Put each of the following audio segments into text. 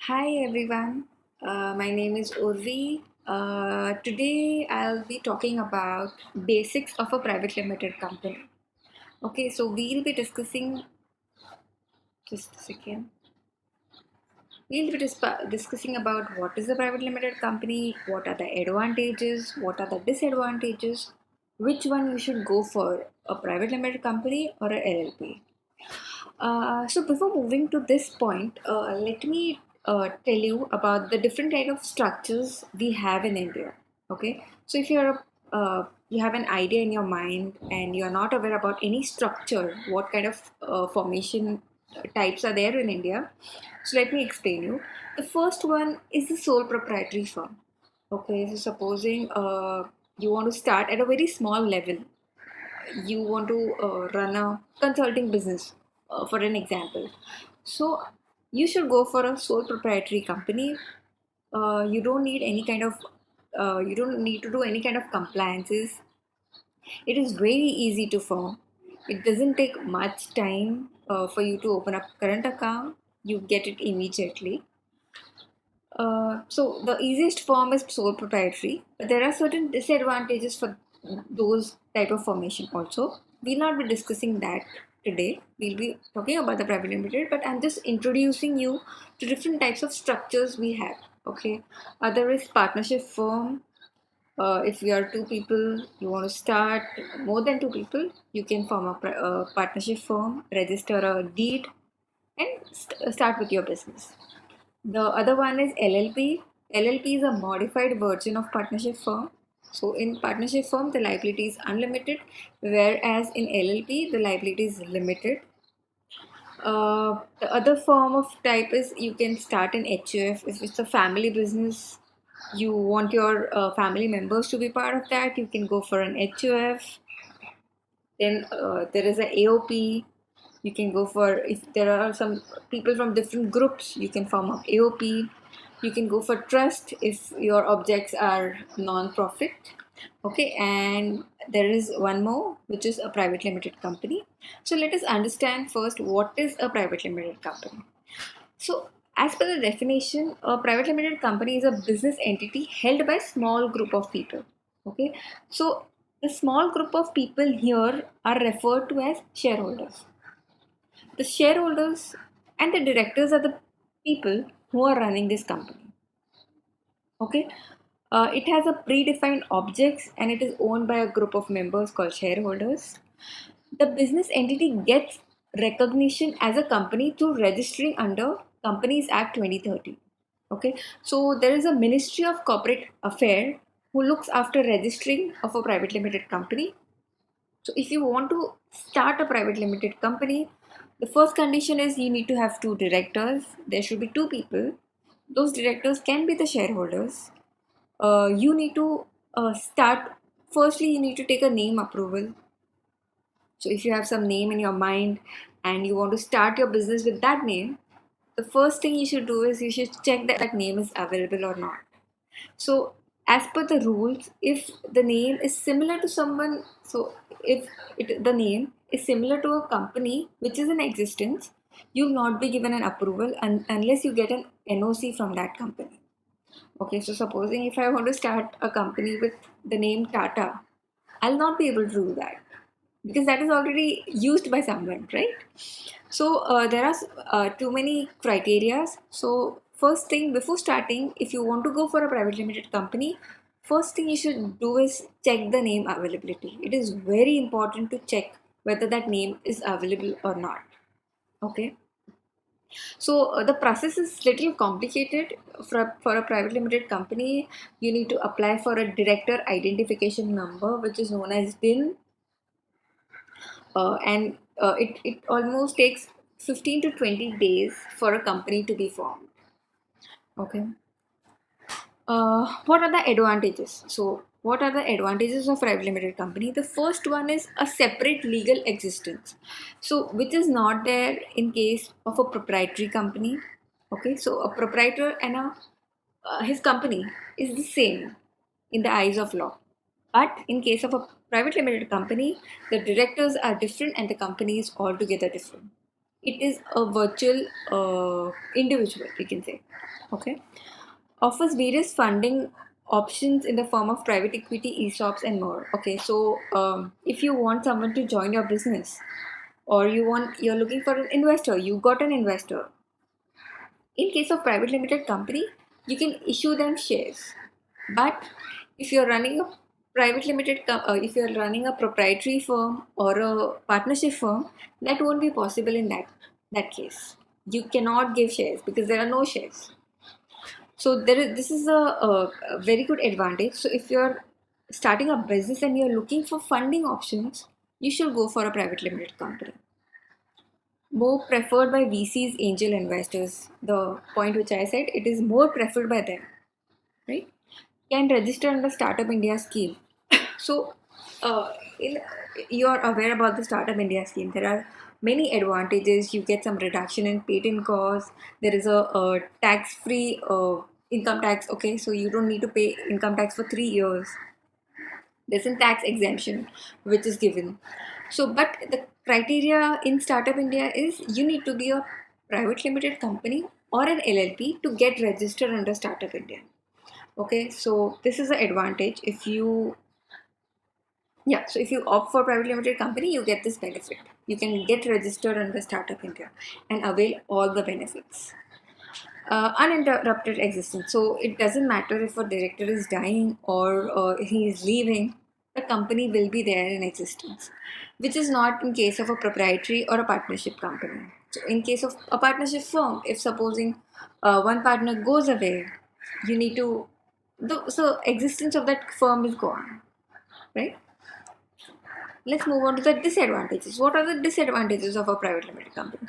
Hi everyone, my name is Urvi. Today I'll be talking about basics of a private limited company. Okay, so we'll be discussing just a second. We'll be discussing about what is a private limited company, what are the advantages, what are the disadvantages, which one you should go for, a private limited company or a LLP. So before moving to this point, let me tell you about the different kind of structures we have in India. Okay, so if you have an idea in your mind and you're not aware about any structure, what kind of formation types are there in India? So let me explain you. The first one is the sole proprietary firm. Okay, so supposing you want to start at a very small level, you want to run a consulting business, for an example. So you should go for a sole proprietary company. You don't need any kind of you don't need to do any kind of compliances. It is very easy to form. It doesn't take much time for you to open up current account. You get it immediately. So the easiest form is sole proprietary, but there are certain disadvantages for those type of formation also. We'll not be discussing that today. We'll be talking about the private limited, but I'm just introducing you to different types of structures we have. Okay, other is partnership firm. If you are two people, you want to start more than two people, you can form a partnership firm, register a deed, and start with your business. The other one is LLP. LLP is a modified version of partnership firm. So in partnership firm, the liability is unlimited, whereas in LLP, the liability is limited. The other form of type is you can start an HUF. If it's a family business, you want your family members to be part of that, you can go for an HUF. Then there is a AOP. You can go for, if there are some people from different groups, you can form up AOP. You can go for trust if your objects are non-profit. Okay, and there is one more, which is a private limited company. So let us understand first what is a private limited company. So as per the definition, a private limited company is a business entity held by small group of people. Okay, so the small group of people here are referred to as shareholders. The shareholders and the directors are the people who are running this company. Okay, it has a predefined objects and it is owned by a group of members called shareholders. The business entity gets recognition as a company through registering under Companies Act 2013. Okay, so there is a Ministry of Corporate Affairs who looks after registering of a private limited company. So if you want to start a private limited company, the first condition is you need to have two directors. There should be two people. Those directors can be the shareholders. You need to start. Firstly, you need to take a name approval. So if you have some name in your mind and you want to start your business with that name, the first thing you should do is you should check that that name is available or not. So, as per the rules, if the name is similar to someone, so if the name is similar to a company which is in existence, you will not be given an approval unless you get an NOC from that company. Okay, so supposing if I want to start a company with the name Tata, I'll not be able to do that because that is already used by someone, right? So there are too many criterias. So first thing before starting, if you want to go for a private limited company, first thing you should do is check the name availability. It is very important to check whether that name is available or not. Okay. So the process is little complicated. For a private limited company, you need to apply for a director identification number, which is known as DIN, and it almost takes 15 to 20 days for a company to be formed. Okay. What are the advantages? So, what are the advantages of private limited company? The first one is a separate legal existence. So, which is not there in case of a proprietary company. Okay, so a proprietor and his company is the same in the eyes of law. But in case of a private limited company, the directors are different and the company is altogether different. It is a virtual individual, you can say. Okay, offers various funding options in the form of private equity, ESOPs, and more. Okay, so if you want someone to join your business, or you're looking for an investor, you got an investor. In case of private limited company, you can issue them shares. But if you're running a if you're running a proprietary firm or a partnership firm, that won't be possible in that case. You cannot give shares because there are no shares. So this is a very good advantage. So if you're starting a business and you're looking for funding options, you should go for a private limited company. More preferred by VCs, angel investors. The point which I said, it is more preferred by them, right? Can register under Startup India scheme. So, in, you are aware about the Startup India scheme. There are many advantages. You get some reduction in patent costs. There is a tax-free income tax. Okay, so you don't need to pay income tax for 3 years. There's a tax exemption which is given. So, but the criteria in Startup India is you need to be a private limited company or an LLP to get registered under Startup India. Okay, so this is the advantage. So if you opt for private limited company, you get this benefit. You can get registered under Startup India and avail all the benefits. Uninterrupted existence. So it doesn't matter if a director is dying or he is leaving, the company will be there in existence, which is not in case of a proprietary or a partnership company. So in case of a partnership firm, if supposing one partner goes away, you need to so existence of that firm is gone, right? Let's move on to the disadvantages. What are the disadvantages of a private limited company?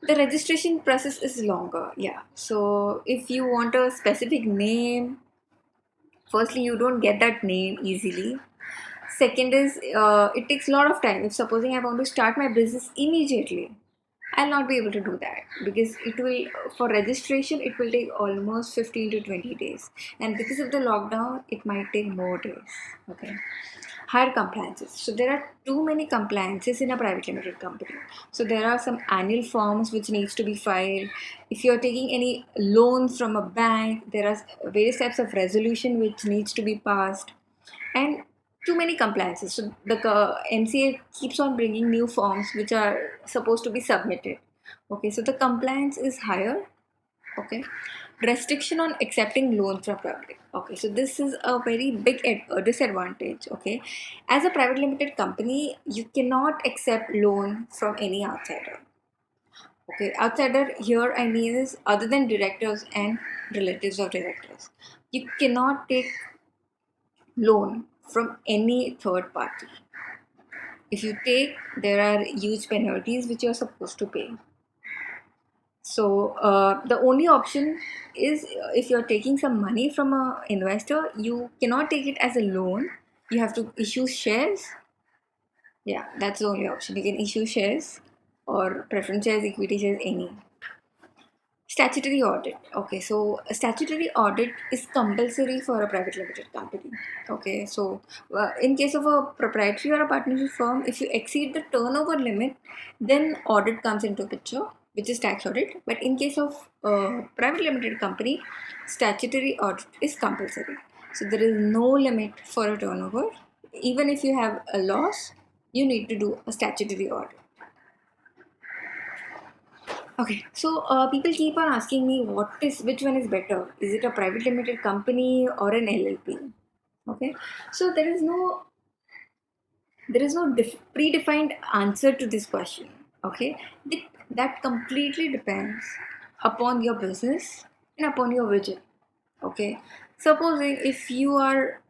The registration process is longer. Yeah. So if you want a specific name, firstly, you don't get that name easily. Second is it takes a lot of time. If supposing I want to start my business immediately, I'll not be able to do that because it will, for registration, it will take almost 15 to 20 days. And because of the lockdown, it might take more days. Okay. Higher compliances. So there are too many compliances in a private limited company. So there are some annual forms which needs to be filed. If you're taking any loans from a bank, there are various types of resolution which needs to be passed. And too many compliances. So the MCA keeps on bringing new forms which are supposed to be submitted. Okay, so the compliance is higher. Okay, restriction on accepting loans from public. Okay, so this is a very big disadvantage. Okay, as a private limited company, you cannot accept loan from any outsider. Okay, outsider here I mean is other than directors and relatives of directors. You cannot take loan from any third party. If you take, there are huge penalties which you are supposed to pay. So the only option is if you're taking some money from an investor, you cannot take it as a loan. You have to issue shares. Yeah, that's the only option. You can issue shares or preference shares, equity shares, any. Statutory audit. Okay, so a statutory audit is compulsory for a private limited company. Okay, so in case of a proprietary or a partnership firm, if you exceed the turnover limit, then audit comes into picture, which is tax audit. But in case of private limited company, statutory audit is compulsory. So there is no limit for a turnover. Even if you have a loss, you need to do a statutory audit. Okay, so people keep on asking me which one is better? Is it a private limited company or an LLP? Okay, so there is no predefined answer to this question. Okay, that completely depends upon your business and upon your vision. Okay, supposing if you are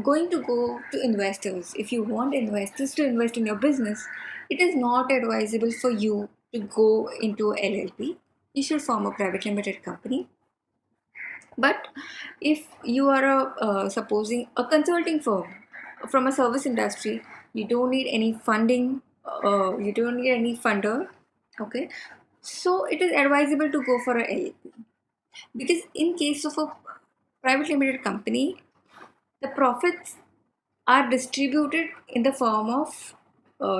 going to go to investors, if you want investors to invest in your business, it is not advisable for you to go into LLP. You should form a private limited company. But if you are supposing a consulting firm from a service industry, you don't need any funding, you don't need any funder. Okay, so it is advisable to go for a LLP because in case of a private limited company, the profits are distributed in the form of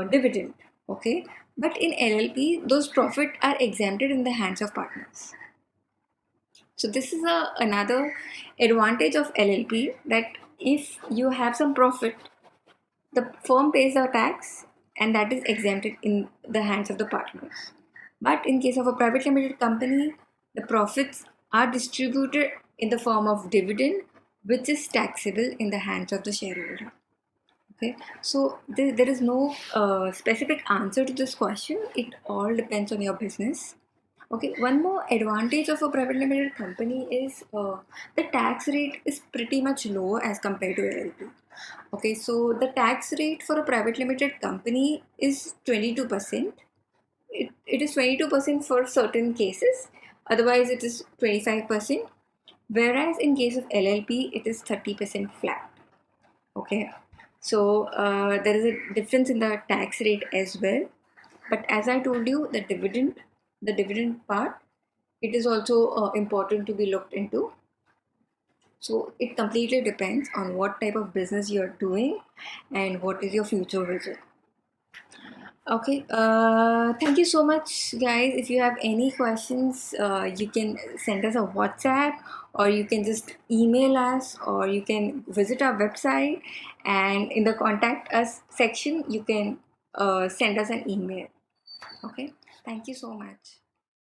dividend. Okay, But in LLP, those profit are exempted in the hands of partners. So this is another advantage of LLP, that if you have some profit, the firm pays the tax and that is exempted in the hands of the partners. But in case of a private limited company, the profits are distributed in the form of dividend, which is taxable in the hands of the shareholder. Okay, so there is no specific answer to this question. It all depends on your business. Okay, one more advantage of a private limited company is the tax rate is pretty much low as compared to LLP. Okay, so the tax rate for a private limited company is 22%. It is 22% for certain cases, otherwise, it is 25%. Whereas in case of LLP, it is 30% flat. Okay, so there is a difference in the tax rate as well. But as I told you, the dividend part, it is also important to be looked into. So it completely depends on what type of business you're doing and what is your future vision. Okay, thank you so much, guys. If you have any questions, you can send us a WhatsApp, or you can just email us, or you can visit our website, and in the contact us section, you can send us an email. Okay, thank you so much.